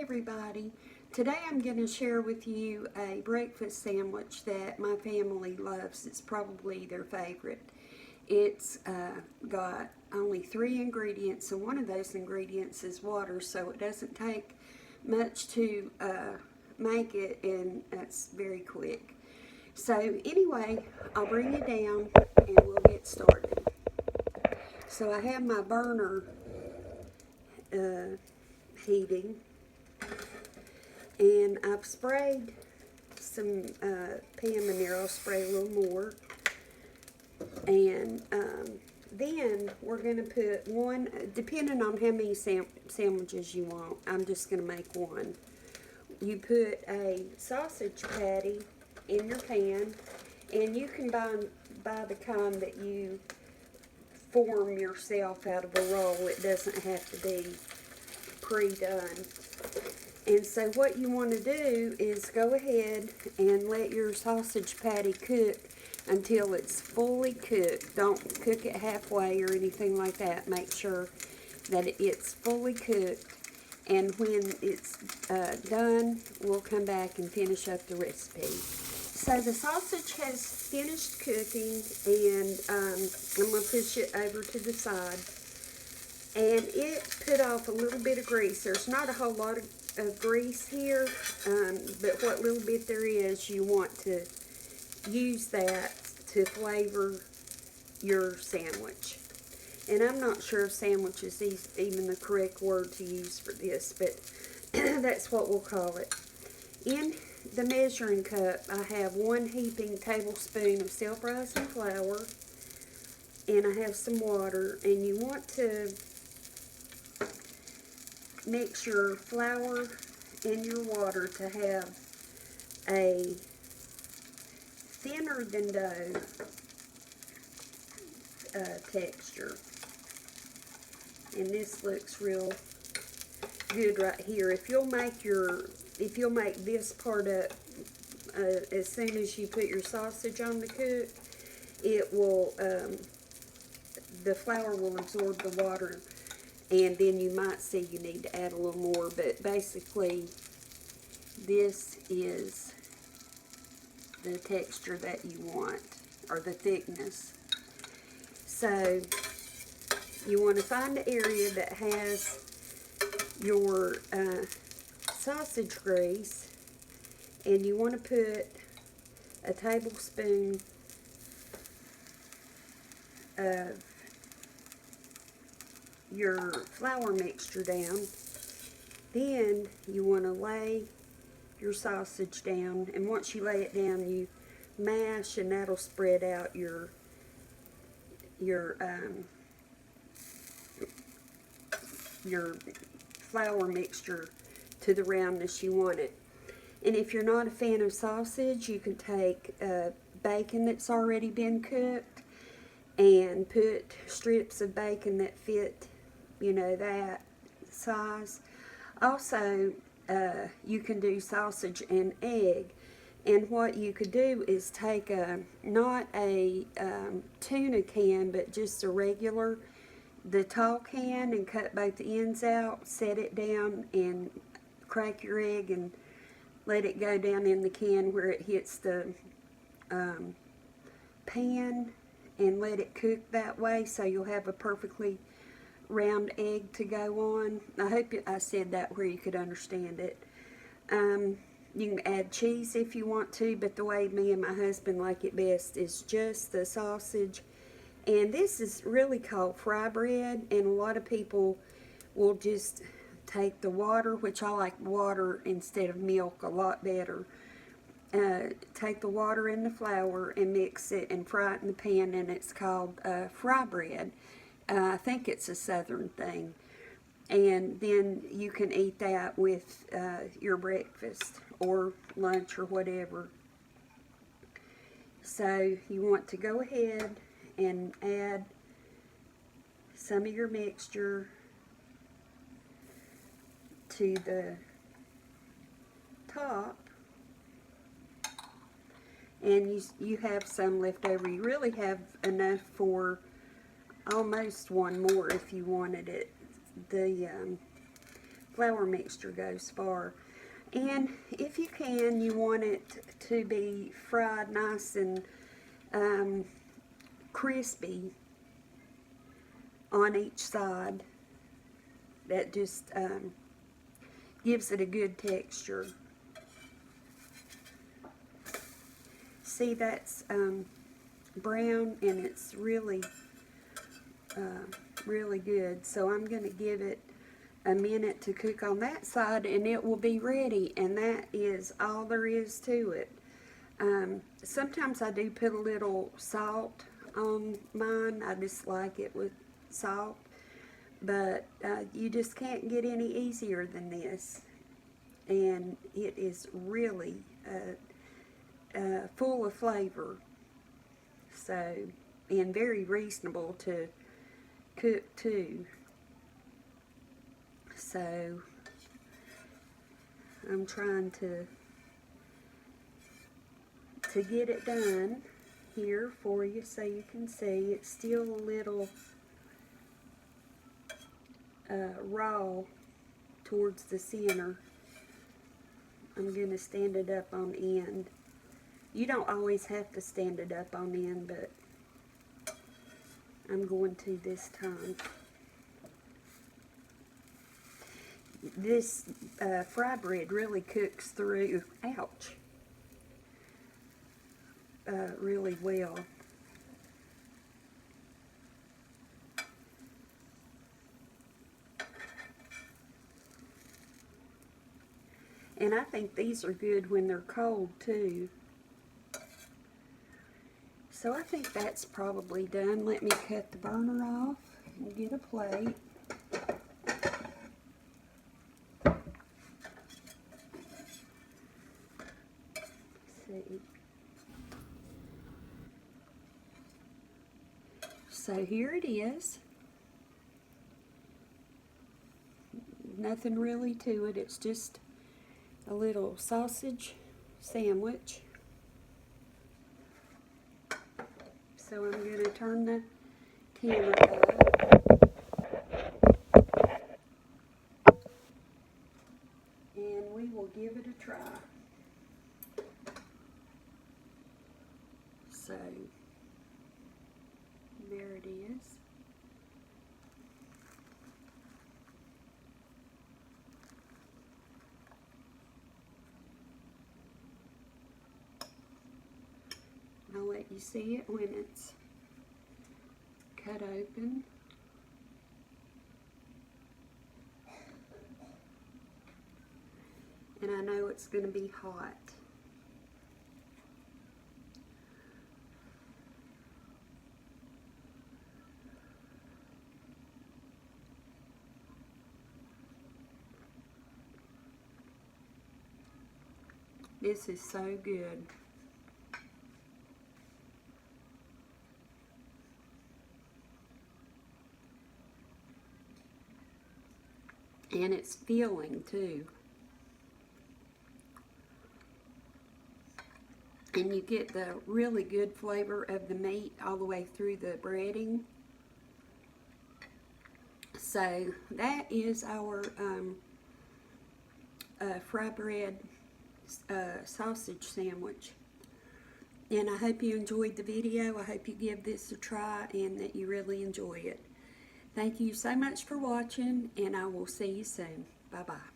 everybody. Today I'm going to share with you a breakfast sandwich that my family loves. It's probably their favorite. It's got only 3 ingredients, and one of those ingredients is water, so it doesn't take much to make it, and it's very quick. So anyway, I'll bring you down and we'll get started. So I have my burner heating, and I've sprayed some pan manure. I'll spray a little more, and then we're going to put one, depending on how many sandwiches you want. I'm just going to make one. You put a sausage patty in your pan, and you can buy the kind that you form yourself out of a roll. It doesn't have to be pre-done. And so what you want to do is go ahead and let your sausage patty cook until it's fully cooked. Don't cook it halfway or anything like that. Make sure that it's fully cooked, and when it's done, we'll come back and finish up the recipe. So the sausage has finished cooking, and I'm going to push it over to the side. And it put off a little bit of grease. There's not a whole lot of grease here, but what little bit there is, you want to use that to flavor your sandwich. And I'm not sure if sandwich is even the correct word to use for this, but that's what we'll call it. In the measuring cup, I have 1 heaping tablespoon of self-rising flour, and I have some water. And you want to mix your flour and your water to have a thinner than dough texture. And this looks real good right here. If you'll make this part up as soon as you put your sausage on the cook, it will the flour will absorb the water, and then you might see you need to add a little more. But basically, this is the texture that you want, or the thickness. So you want to find an area that has your sausage grease, and you want to put a tablespoon of your flour mixture down. Then you want to lay your sausage down, and once you lay it down, you mash, and that'll spread out your flour mixture to the roundness you want it. And if you're not a fan of sausage, you can take bacon that's already been cooked and put strips of bacon that fit, that size. Also, you can do sausage and egg. And what you could do is take not a tuna can, but just a regular, the tall can, and cut both ends out, set it down, and crack your egg and let it go down in the can where it hits the pan, and let it cook that way, so you'll have a perfectly round egg to go on. I hope I said that where you could understand it. You can add cheese if you want to, but the way me and my husband like it best is just the sausage. And this is really called fry bread, and a lot of people will just take the water, which I like water instead of milk a lot better. Take the water and the flour and mix it and fry it in the pan, and it's called fry bread. I think it's a southern thing. And then you can eat that with your breakfast or lunch or whatever. So you want to go ahead and add some of your mixture to the top, and you have some left over. You really have enough for almost one more if you wanted it. The flour mixture goes far. And if you can, you want it to be fried nice and crispy on each side. That just gives it a good texture. See, that's brown, and it's really really good. So I'm going to give it a minute to cook on that side, and it will be ready. And that is all there is to it. Sometimes I do put a little salt on mine. I just like it with salt. But you just can't get any easier than this. And it is really full of flavor. So, and very reasonable to cook too. So I'm trying to get it done here for you so you can see. It's still a little raw towards the center. I'm going to stand it up on end. You don't always have to stand it up on end, but I'm going to this time. This fry bread really cooks through, ouch, really well. And I think these are good when they're cold too. So I think that's probably done. Let me cut the burner off and get a plate. So here it is. Nothing really to it. It's just a little sausage sandwich. So I'm going to turn the camera up. And we will give it a try. So there it is. I'll let you see it when it's cut open. And I know it's going to be hot. This is so good. And it's filling too. And you get the really good flavor of the meat all the way through the breading. So that is our fry bread sausage sandwich. And I hope you enjoyed the video. I hope you give this a try and that you really enjoy it. Thank you so much for watching, and I will see you soon. Bye-bye.